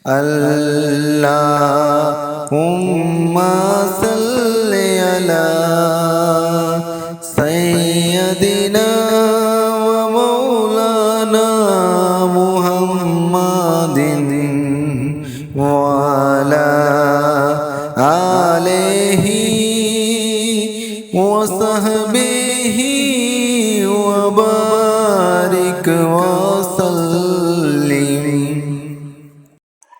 اللہم صلی علی سیدنا و مولانا محمد وعلی آلہ وصحبہ وبارک وسلم۔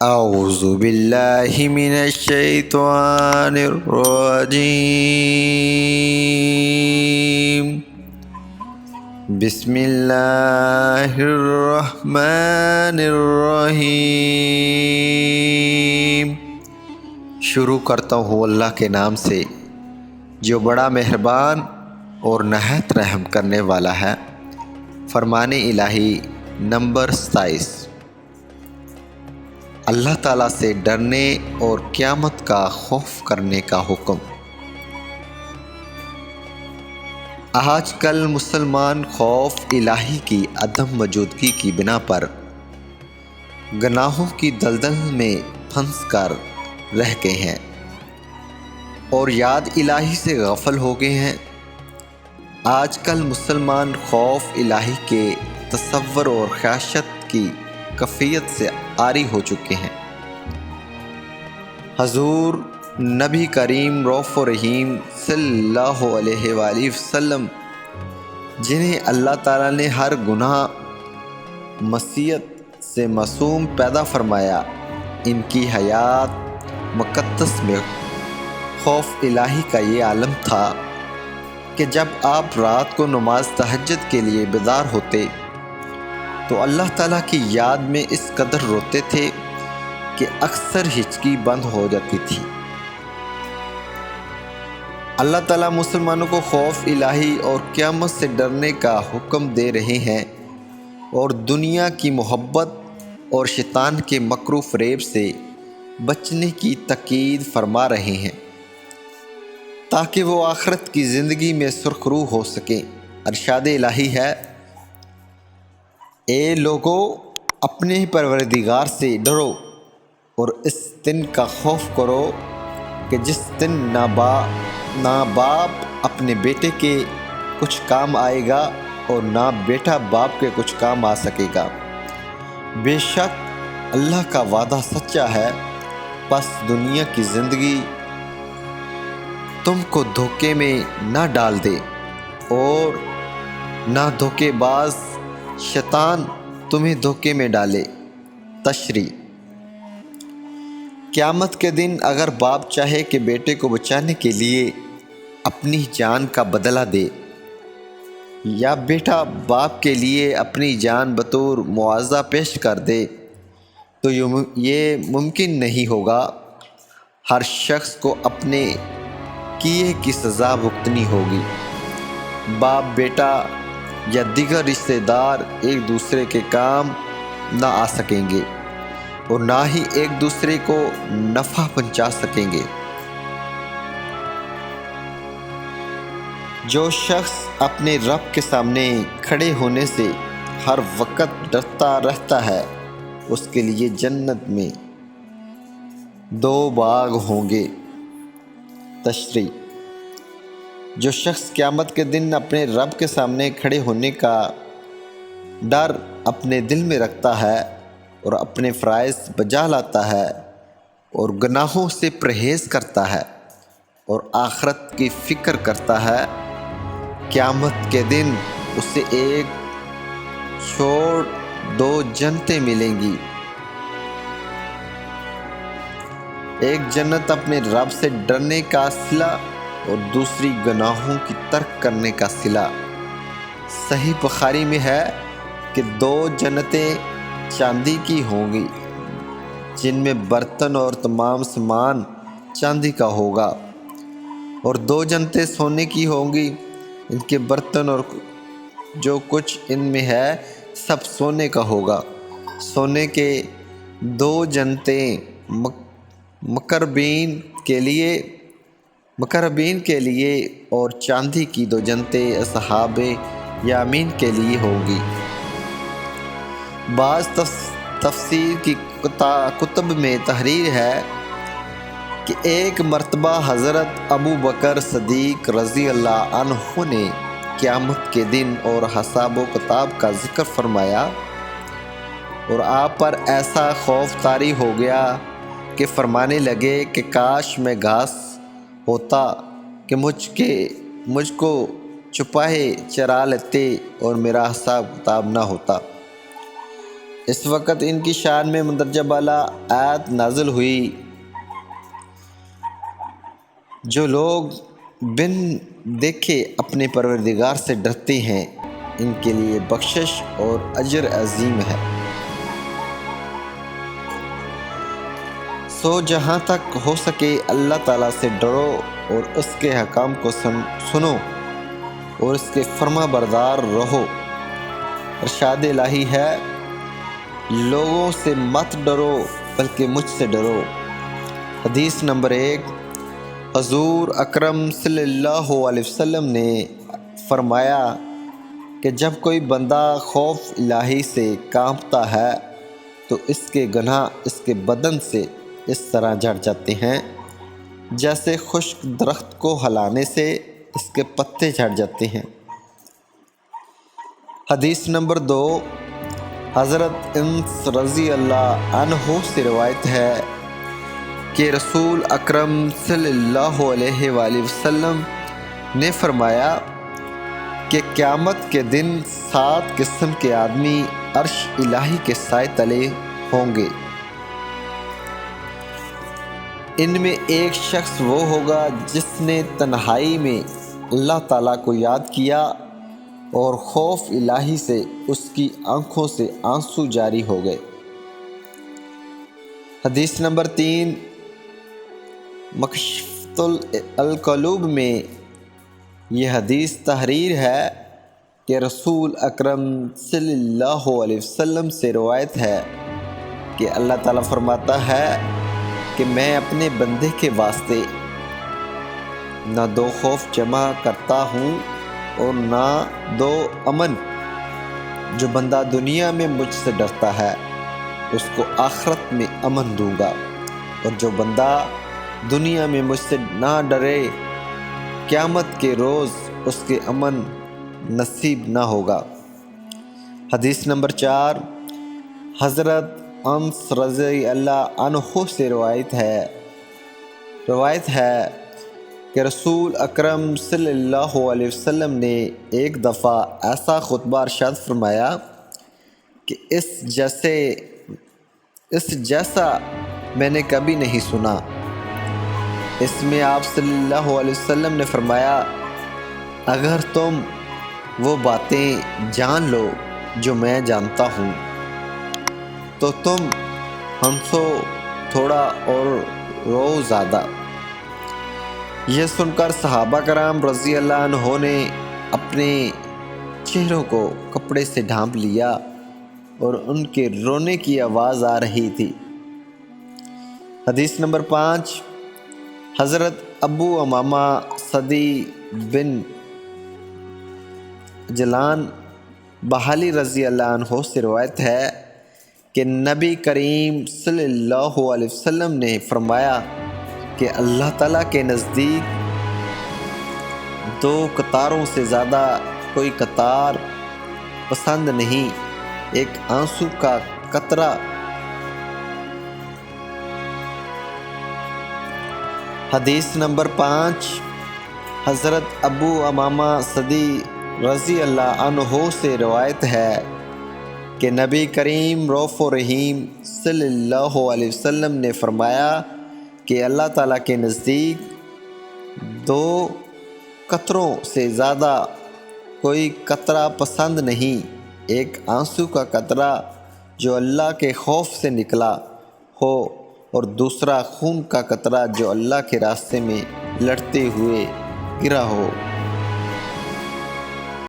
اعوذ باللہ من الشیطان الرجیم، بسم اللہ الرحمن الرحیم۔ شروع کرتا ہوں اللہ کے نام سے جو بڑا مہربان اور نہایت رحم کرنے والا ہے۔ فرمان الہی نمبر 27۔ اللہ تعالیٰ سے ڈرنے اور قیامت کا خوف کرنے کا حکم۔ آج کل مسلمان خوف الہی کی عدم موجودگی کی بنا پر گناہوں کی دلدل میں پھنس کر رہ گئے ہیں اور یاد الہی سے غافل ہو گئے ہیں۔ آج کل مسلمان خوف الہی کے تصور اور خشیت کی کیفیت سے عاری ہو چکے ہیں۔ حضور نبی کریم رؤوف رحیم صلی اللہ علیہ وآلہ وسلم، جنہیں اللہ تعالیٰ نے ہر گناہ معصیت سے معصوم پیدا فرمایا، ان کی حیات مقدس میں خوف الہی کا یہ عالم تھا کہ جب آپ رات کو نماز تہجد کے لیے بیدار ہوتے تو اللہ تعالیٰ کی یاد میں اس قدر روتے تھے کہ اکثر ہچکی بند ہو جاتی تھی۔ اللہ تعالیٰ مسلمانوں کو خوف الہی اور قیامت سے ڈرنے کا حکم دے رہے ہیں اور دنیا کی محبت اور شیطان کے مکر و فریب سے بچنے کی تاکید فرما رہے ہیں تاکہ وہ آخرت کی زندگی میں سرخرو ہو سکیں۔ ارشاد الہی ہے، اے لوگو اپنے پروردگار سے ڈرو اور اس دن کا خوف کرو کہ جس دن نہ باپ اپنے بیٹے کے کچھ کام آئے گا اور نہ بیٹا باپ کے کچھ کام آ سکے گا۔ بے شک اللہ کا وعدہ سچا ہے، پس دنیا کی زندگی تم کو دھوکے میں نہ ڈال دے اور نہ دھوکے باز شیطان تمہیں دھوکے میں ڈالے۔ تشریح۔ قیامت کے دن اگر باپ چاہے کہ بیٹے کو بچانے کے لیے اپنی جان کا بدلہ دے یا بیٹا باپ کے لیے اپنی جان بطور معاوضہ پیش کر دے تو یہ ممکن نہیں ہوگا۔ ہر شخص کو اپنے کیے کی سزا بھگتنی ہوگی۔ باپ بیٹا یا دیگر رشتہ دار ایک دوسرے کے کام نہ آ سکیں گے اور نہ ہی ایک دوسرے کو نفع پہنچا سکیں گے۔ جو شخص اپنے رب کے سامنے کھڑے ہونے سے ہر وقت ڈرتا رہتا ہے، اس کے لیے جنت میں 2 باغ ہوں گے۔ تشریح۔ جو شخص قیامت کے دن اپنے رب کے سامنے کھڑے ہونے کا ڈر اپنے دل میں رکھتا ہے اور اپنے فرائض بجا لاتا ہے اور گناہوں سے پرہیز کرتا ہے اور آخرت کی فکر کرتا ہے، قیامت کے دن اسے ایک چھوڑ 2 جنتیں ملیں گی۔ ایک جنت اپنے رب سے ڈرنے کا صلہ اور دوسری گناہوں کی ترک کرنے کا صلہ۔ صحیح بخاری میں ہے کہ 2 جنتیں چاندی کی ہوں گی جن میں برتن اور تمام سامان چاندی کا ہوگا، اور 2 جنتیں سونے کی ہوں گی، ان کے برتن اور جو کچھ ان میں ہے سب سونے کا ہوگا۔ سونے کے 2 جنتیں مقربین کے لیے اور چاندی کی 2 جنتیں اصحاب یامین کے لیے ہوں گی۔ بعض تفسیر کی کتب میں تحریر ہے کہ ایک مرتبہ حضرت ابو بکر صدیق رضی اللہ عنہ نے قیامت کے دن اور حساب و کتاب کا ذکر فرمایا اور آپ پر ایسا خوف طاری ہو گیا کہ فرمانے لگے کہ کاش میں گھاس ہوتا کہ مجھ کو چھپائے چرا لیتے اور میرا حساب کتاب نہ ہوتا۔ اس وقت ان کی شان میں مندرجہ بالا آیت نازل ہوئی، جو لوگ بن دیکھے اپنے پروردگار سے ڈرتے ہیں ان کے لیے بخشش اور اجر عظیم ہے۔ سو جہاں تک ہو سکے اللہ تعالیٰ سے ڈرو اور اس کے حکام کو سنو اور اس کے فرما بردار رہو۔ ارشاد الہی ہے، لوگوں سے مت ڈرو بلکہ مجھ سے ڈرو۔ حدیث نمبر 1، حضور اکرم صلی اللہ علیہ وسلم نے فرمایا کہ جب کوئی بندہ خوف الہی سے کانپتا ہے تو اس کے گناہ اس کے بدن سے اس طرح جھڑ جاتے ہیں جیسے خشک درخت کو ہلانے سے اس کے پتے جھڑ جاتے ہیں۔ حدیث نمبر 2، حضرت انس رضی اللہ عنہ سے روایت ہے کہ رسول اکرم صلی اللہ علیہ وآلہ وسلم نے فرمایا کہ قیامت کے دن 7 قسم کے آدمی عرش الہی کے سائے تلے ہوں گے۔ ان میں ایک شخص وہ ہوگا جس نے تنہائی میں اللہ تعالیٰ کو یاد کیا اور خوف الہی سے اس کی آنکھوں سے آنسو جاری ہو گئے۔ حدیث نمبر 3، مکشفۃ القلوب میں یہ حدیث تحریر ہے کہ رسول اکرم صلی اللہ علیہ وسلم سے روایت ہے کہ اللہ تعالیٰ فرماتا ہے کہ میں اپنے بندے کے واسطے نہ 2 خوف جمع کرتا ہوں اور نہ 2 امن۔ جو بندہ دنیا میں مجھ سے ڈرتا ہے اس کو آخرت میں امن دوں گا، اور جو بندہ دنیا میں مجھ سے نہ ڈرے قیامت کے روز اس کے امن نصیب نہ ہوگا۔ حدیث نمبر 4، حضرت انس رضی اللہ عنہ سے روایت ہے کہ رسول اکرم صلی اللہ علیہ وسلم نے ایک دفعہ ایسا خطبہ ارشاد فرمایا کہ اس جیسا میں نے کبھی نہیں سنا۔ اس میں آپ صلی اللہ علیہ وسلم نے فرمایا، اگر تم وہ باتیں جان لو جو میں جانتا ہوں تو تم ہنسو تھوڑا اور رو زیادہ۔ یہ سن کر صحابہ کرام رضی اللہ عنہ نے اپنے چہروں کو کپڑے سے ڈھانپ لیا اور ان کے رونے کی آواز آ رہی تھی۔ حدیث نمبر 5، حضرت ابو امامہ صدی بن جلان بحالی رضی اللہ عنہ سے روایت ہے کہ نبی کریم صلی اللہ علیہ وسلم نے فرمایا کہ اللہ تعالیٰ کے نزدیک 2 قطاروں سے زیادہ کوئی قطار پسند نہیں، ایک آنسو کا قطرہ۔ حدیث نمبر 5، حضرت ابو امامہ صدی رضی اللہ عنہ سے روایت ہے کہ نبی کریم رؤوف و رحیم صلی اللہ علیہ وسلم نے فرمایا کہ اللہ تعالیٰ کے نزدیک 2 قطروں سے زیادہ کوئی قطرہ پسند نہیں، ایک آنسو کا قطرہ جو اللہ کے خوف سے نکلا ہو اور دوسرا خون کا قطرہ جو اللہ کے راستے میں لڑتے ہوئے گرا ہو۔